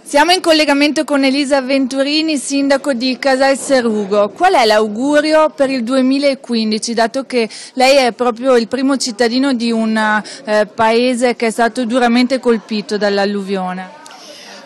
Siamo in collegamento con Elisa Venturini, sindaco di Casal Serugo. Qual è l'augurio per il 2015, dato che lei è proprio il primo cittadino di un paese che è stato duramente colpito dall'alluvione?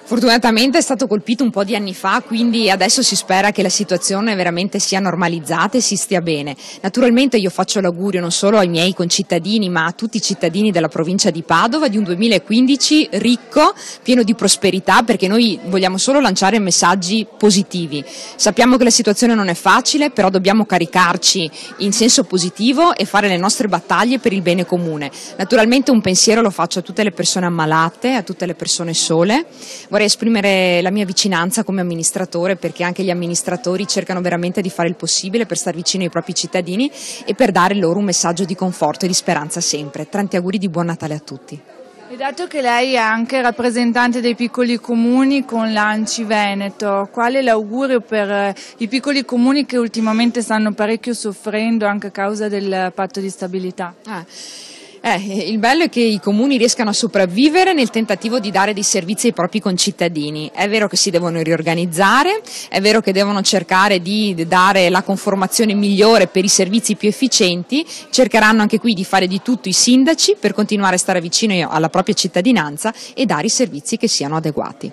Fortunatamente è stato colpito un po' di anni fa, quindi adesso si spera che la situazione veramente sia normalizzata e si stia bene. Naturalmente io faccio l'augurio non solo ai miei concittadini ma a tutti i cittadini della provincia di Padova di un 2015 ricco, pieno di prosperità, perché noi vogliamo solo lanciare messaggi positivi. Sappiamo che la situazione non è facile, però dobbiamo caricarci in senso positivo e fare le nostre battaglie per il bene comune. Naturalmente un pensiero lo faccio a tutte le persone ammalate, a tutte le persone sole. Vorrei esprimere la mia vicinanza come amministratore, perché anche gli amministratori cercano veramente di fare il possibile per stare vicino ai propri cittadini e per dare loro un messaggio di conforto e di speranza sempre. Tanti auguri di buon Natale a tutti. E dato che lei è anche rappresentante dei piccoli comuni con l'ANCI Veneto, qual è l'augurio per i piccoli comuni che ultimamente stanno parecchio soffrendo anche a causa del patto di stabilità? Il bello è che i comuni riescano a sopravvivere nel tentativo di dare dei servizi ai propri concittadini. È vero che si devono riorganizzare, è vero che devono cercare di dare la conformazione migliore per i servizi più efficienti, cercheranno anche qui di fare di tutto i sindaci per continuare a stare vicino alla propria cittadinanza e dare i servizi che siano adeguati.